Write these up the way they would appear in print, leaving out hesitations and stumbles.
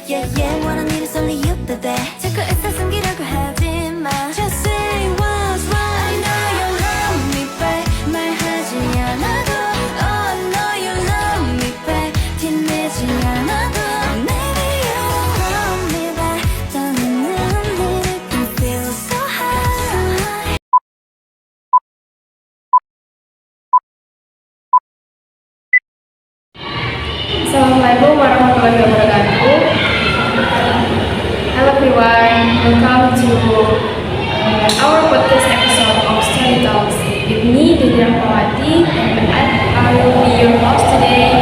Yeah, yeah, what I need is only you, baby. 자꾸 애써 숨기려고 하지 마. Just say what's right. I know you love me, babe. 말하지 않아도. Oh, I know you love me, babe. 티내지 않아도. Maybe you don't love me back. 떠나는 네 느낌 feels so high. Assalamualaikum warahmatullahi wabarakatuh. Hello everyone, welcome to our podcast episode of Study Talks with me, Deni Rahmawati, and I will be your host today.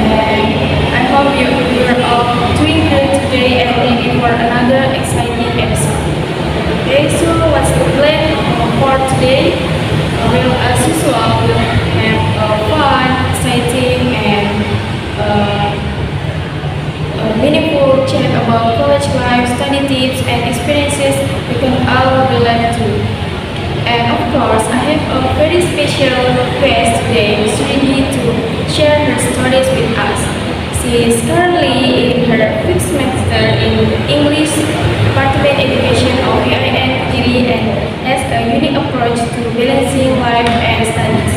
And I hope you are all doing good today and ready for another exciting episode. Okay, so what's the plan for today? Well, as usual, we'll have fun, exciting, and meaningful chat about college life, study tips, and experiences we can all relate to. And of course, I have a very special guest today, Srini, to share her stories with us. She is currently in her 5th semester in English Department Education of UAS and has a unique approach to balancing life and studies.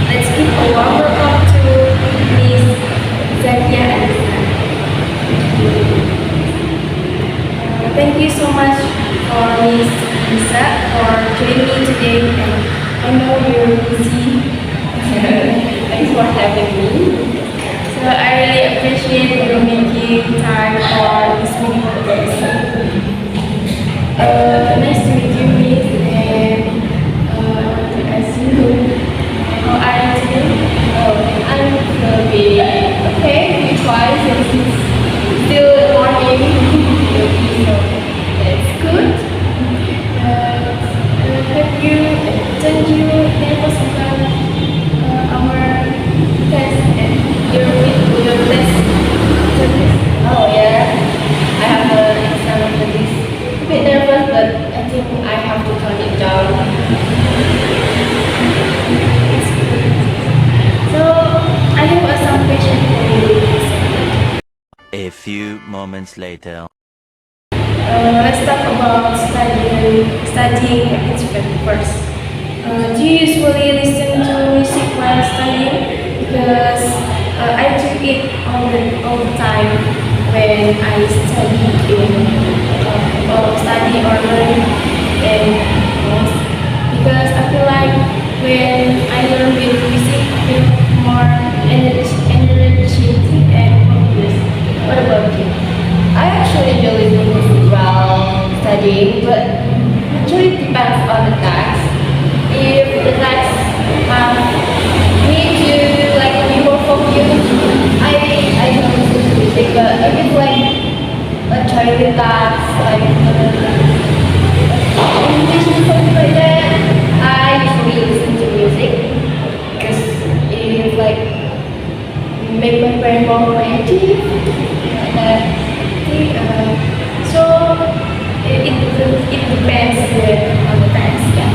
Let's give a warm welcome to Miss Zakia. Thank you so much for Miss Lisa for joining me today, and I know you're busy. Thanks for having me. So I really appreciate you making time for this meeting today. Nice to meet you, Miss, and I want to ask you, how are you today? I'm okay. Okay, twice since it's still morning. So it's good. Have you done you nervous about our test and your test? Oh yeah, I have an exam after this. A bit nervous, but I think I have to turn it down. So I have some questions for you. A few moments later. Let's talk about studying habits first. Do you usually listen to music while studying? Because I do it all the time when I study or learn. And because I feel like when I learn with music, I feel more energetic and focused. What about you? I actually enjoy listening to music while studying, but actually it depends on the task. If the task need to like be more focused, I don't listen to music. But if it's like a childhood task, like English or something like that, I usually listen to music because it like make my brain more creative. Like that. So it depends on the times, yeah.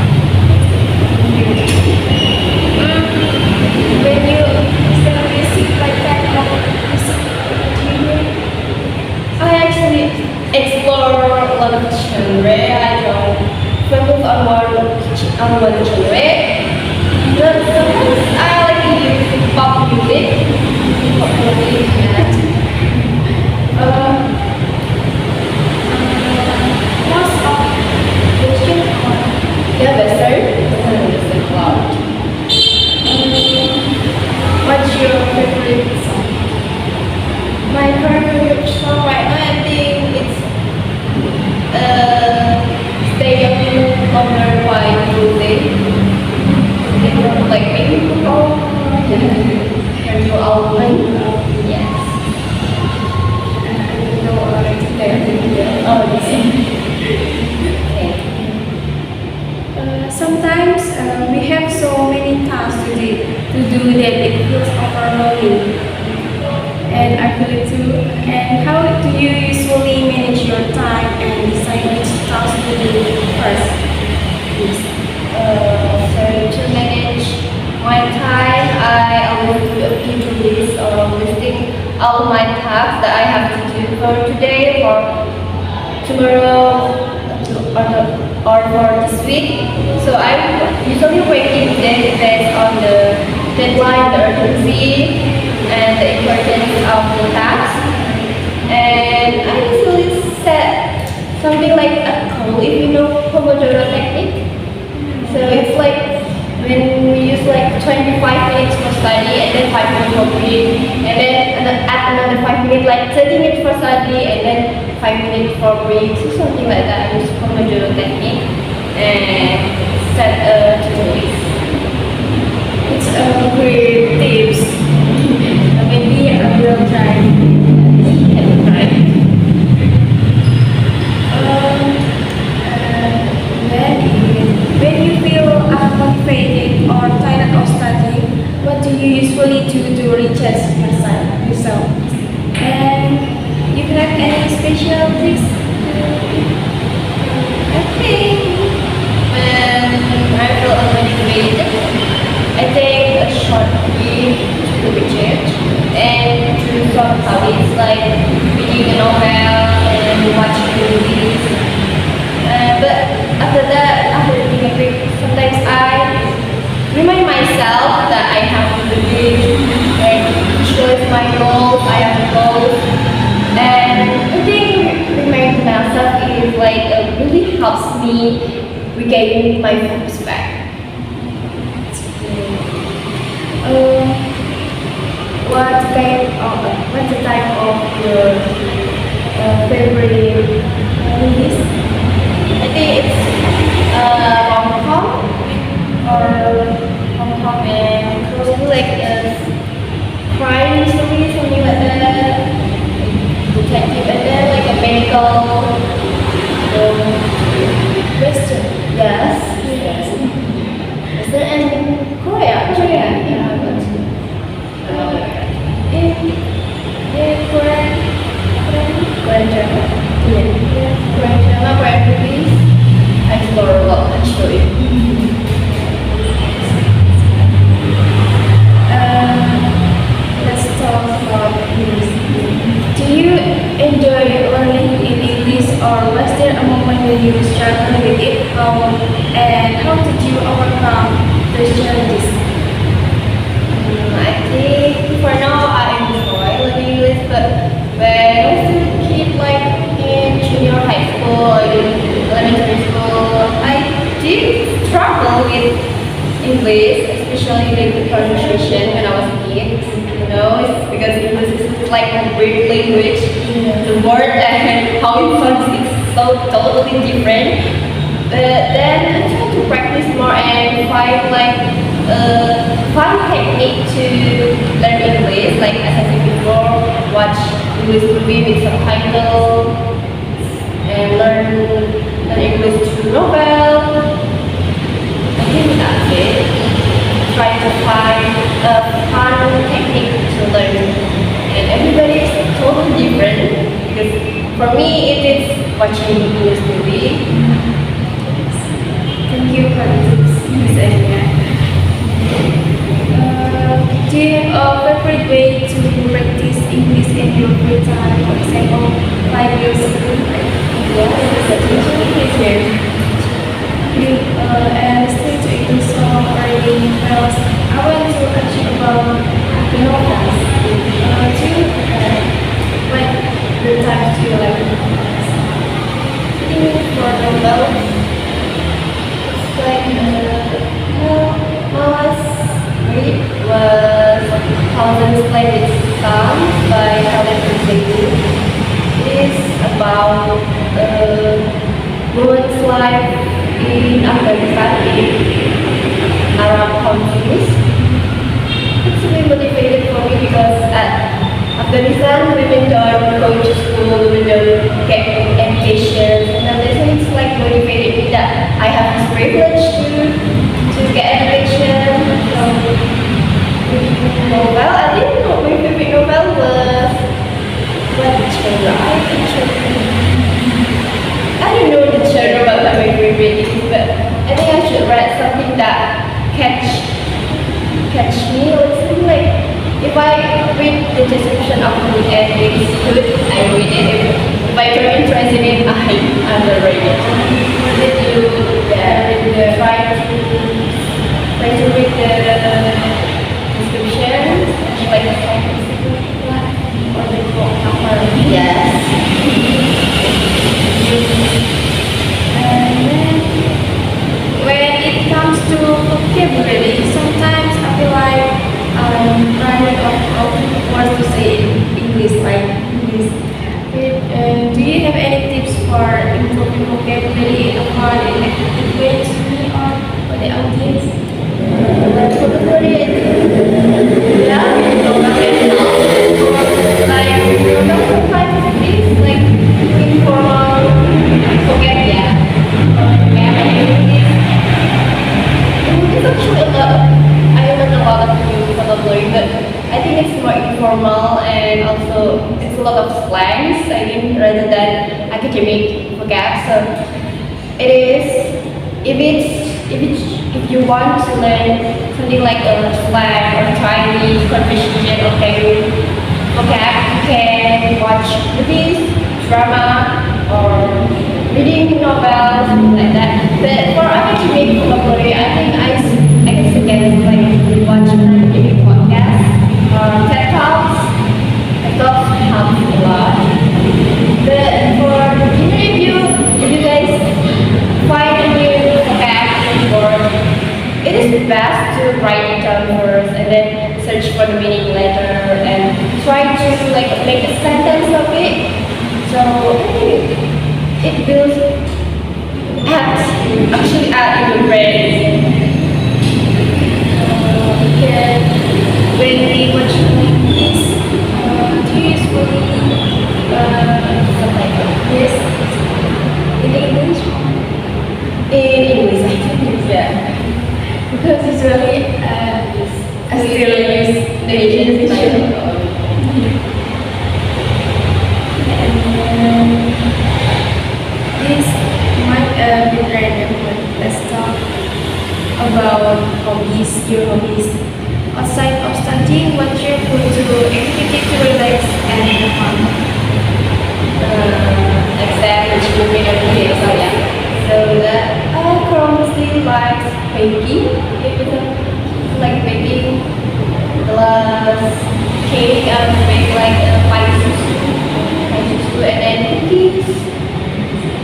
When you listen to music like that, music, do you do? I actually explore a lot of genre. I don't focus on one genre. But sometimes I like to use pop music. Pop music, yeah. Most of Christian or Yeah, Western. Western cloud. what's your favorite song? My favorite song right now, I think it's Stay Young Longer by Rosé. They don't like me. Oh, her new album. Yes. Oh, Sometimes we have so many tasks to do that it feels overwhelming. And I feel it too. And how do you usually manage your time and decide which task to do first? Yes. So to manage my time, I always do a to-do list or listing all my tasks that I have to do. tomorrow or for this week. So I'm usually working daily based on the deadline, the urgency, and the importance of the task. And I usually set something like a goal, if you know Pomodoro technique. So it's like when we use like 25 minutes for study and then 5 minutes for break, and then add another 5 minutes, like 30 minutes for study and then 5 minutes for break, so something like that. I use Pomodoro technique and set a to-do list. It's a great tips. Maybe I will try. When you feel unmotivated or tired of studying, what do you usually do to recharge yourself? And you have any special tricks? I think when I feel unmotivated, I take a short break to recharge and to some hobbies like reading a novel and watching movies. But after that, after taking a break, sometimes I remind myself that I have to do this, like visualize my goals, I have goals, and I think reminding myself is like really helps me regain my focus back. What's the type of your favorite movies? I think it's rom-com and mostly like crime story, something like that, detective, and then like a medical Western. Yes. Western and Korea. Yeah, but Korean drama. Yeah, Korean drama, Korean movies. I explore a lot actually. Let's talk about English. Do you enjoy learning in English, or was there a moment when you struggled with it? How did you overcome those challenges? I think for now I enjoy learning English, but when I was a kid, like in junior high school or in elementary school, I did struggle with English, especially the pronunciation when I was a kid. You know, it's because English is like a weird language. The word and how it sounds is so totally different. But then I try to practice more and find like a fun technique to learn English. Like as I said before, watch English movie with subtitles and learn English through novel. I think that's it. Try to find a fun technique to learn. And everybody is totally different because for me it is watching English movie. Thank you for the tips, Miss Anya. Do you have a favorite way to practice English in your free time? For example, like your school? Yes, it's a teaching is here. And still to English song or reading novels. I want to ask you about the novels. Do you like the types you like the novels? I think for novel, it's like my last read was Thousand Splendid Suns by Helen Huxley. It is about women's life in Afghanistan in Arab countries. It's really motivated for me because at Afghanistan women don't go to school, women don't get education. And this it's like motivated me that I have this privilege to get education. Novel, I didn't know my favorite novel was what genre. I don't know the genre about my favorite is, but I think I should write something that catch me, or something like if I read the description of the book and it's good, I read it. If I don't interested in it, I Yes. And then when it comes to vocabulary, sometimes I feel like I'm running out of words to say in English, like English. Do you have any tips for improving vocabulary apart in effective way to me or for the audience? Vocabulary, yeah, like informal vocab, yeah. It's actually a lot. I learned a lot of new vocabulary, but I think it's more informal and also it's a lot of slangs. I think rather than academic vocab. So it is if you want to learn something like a slang or Chinese conversation or Korean vocab, you can watch movies, drama, or reading novels, something like that. But for academic vocabulary, I think I can suggest like watch academic podcasts or TED Talks. TED Talks helps a lot. But for beginner review, if you guys find a new vocab word, it is best to write it down first and then search for the meaning later and try to like make a sentence of it. So I think it builds actually add in your brain. When we watch movies, do you usually subtitle this in English? In English, I think, yeah. Because usually I still use the Asian title. this might be random, but let's talk about hobbies, your hobbies. Outside of studying, what you put to activity to relax and have fun? Exam, which will be every day, so yeah. So that I currently like baking. Like baking glass cake, I would make like pie susu, and then cookies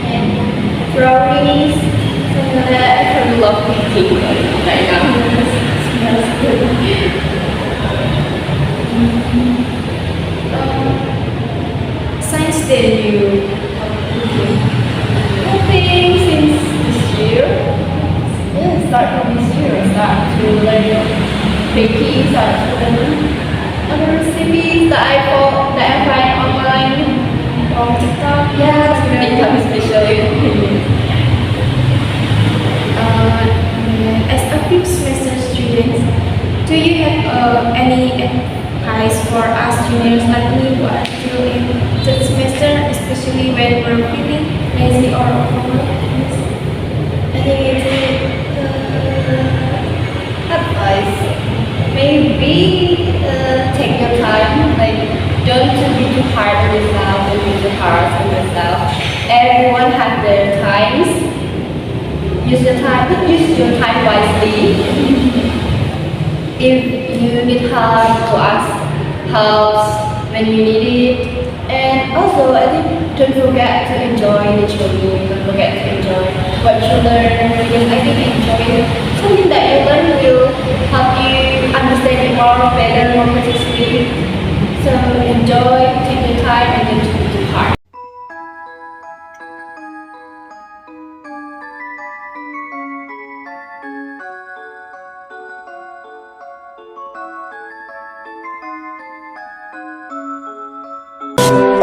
and brownies. Something like that. I really love baking right now. It smells good. Since then, you I think since this year, yeah, start from this year, I start to learn baking, start to learn other recipes that I find online on TikTok. Yeah, TikTok especially. as a fifth semester student, do you have any advice for us juniors like me who are still in third semester, especially when we're feeling lazy or overwhelmed? I think it's advice. Maybe take your time. Like don't be too hard on yourself. Don't be too hard on yourself. Everyone has their times. Use your time. Use your time wisely. If you need help, to ask help when you need it. And also, I think don't forget to enjoy the journey. Don't forget to enjoy what you learn, because I think enjoying something that you learn will help you understand it more better, more precisely. So enjoy, take your time, and don't be too hard.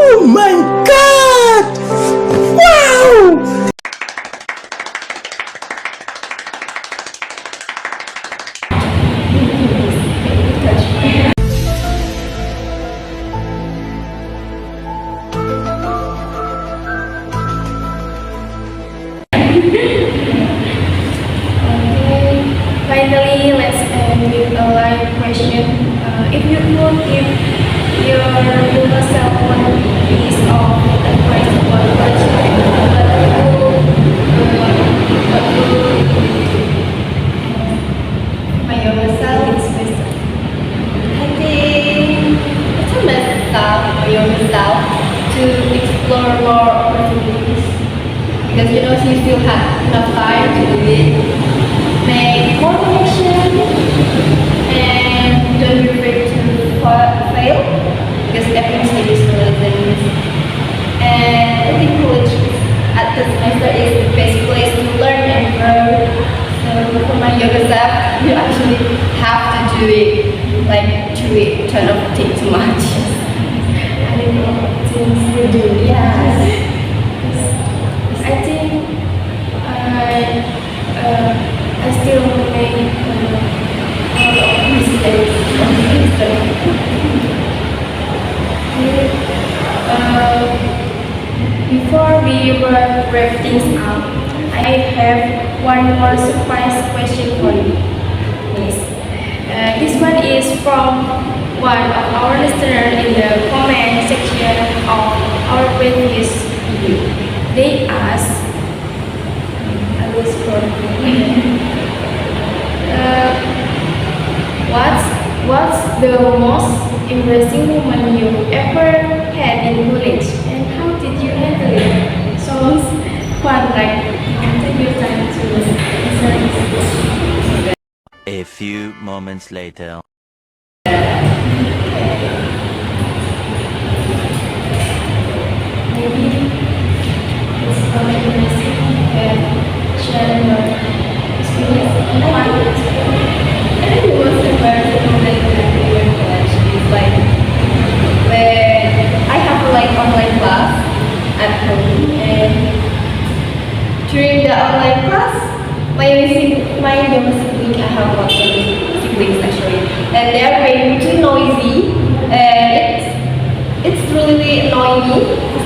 Oh my god! Wow! Finally, let's end with a live question. If you could give your younger self one piece of advice about college life, what would it be? My younger self is I think it's a myself, my younger self. more opportunities because she still had enough time to do it. Make more connection and don't be afraid to fail because every mistake is learning. And I think college at the semester is the best place to learn and grow. So for my yoga self, you actually have to do it, like do it, try not to think too much. I know things to do. Yes. I think I still make a lot of mistakes on Instagram. Before we wrap things up, I have one more surprise question for you. Yes. This one is from one of our listeners in the comment section of our previous video. They ask, I will scroll. What's the most embarrassing moment you ever had in college, and how did you handle it? So, Juan, take your time to answer this question. A few moments later. Maybe it's embarrassing and share your experience. Juan, I think the most embarrassing moment in college is like when I have like online class at home, and during the online class, my younger sibling, I have lots of siblings actually, and they are very too noisy, and it's really annoying me,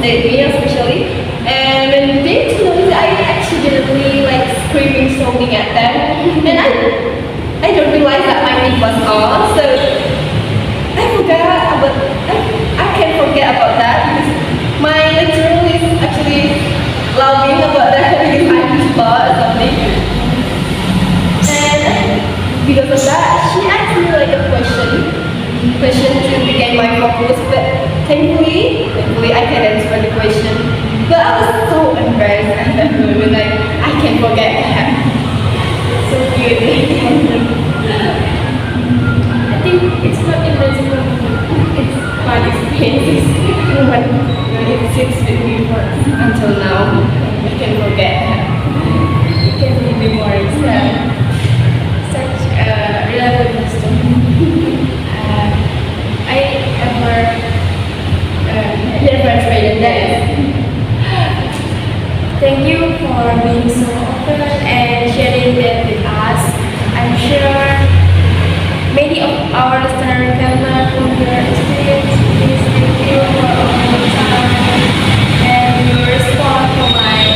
me especially. And when they're too noisy, I accidentally like screaming something at them, and I don't realize that my mic was on, so I can't forget about that because my lecturer is actually laughing about that because I just thought or something. And because of that, she asked me like a question to begin my focus, but thankfully I can answer the question. But I was so embarrassed at that moment, like I can't forget that. So cute. I think it's not embarrassing for me. It's fun experiences when it sits with me Until now, I can forget that. It can be memories. Such a relevant story. I ever Never traded that. thank you for being so open and sharing that with us. I'm sure many of our listeners can learn from your experience. Please thank you for all your time and your response to my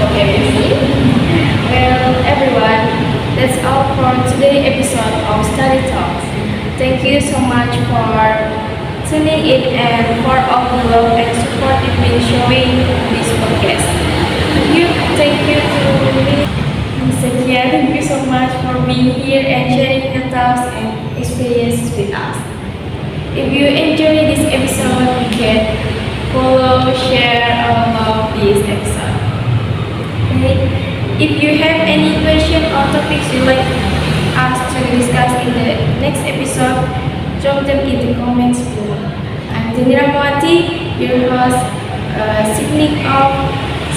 question. Well, everyone, that's all for today's episode of Study Talks. Thank you so much for tuning in and for all the love and support you've been showing this podcast. Thank you to Sekia. Thank you so much for being here and sharing your thoughts and experiences with us. If you enjoyed this episode, you can follow, share, or love this episode. Okay? If you have any question or topics you'd like us to discuss in the next episode, drop them in the comments below. I'm Deni Rahmawati, your host, signing off.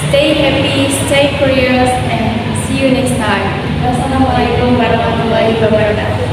Stay happy, stay curious, and see you next time. Assalamualaikum warahmatullahi wabarakatuh.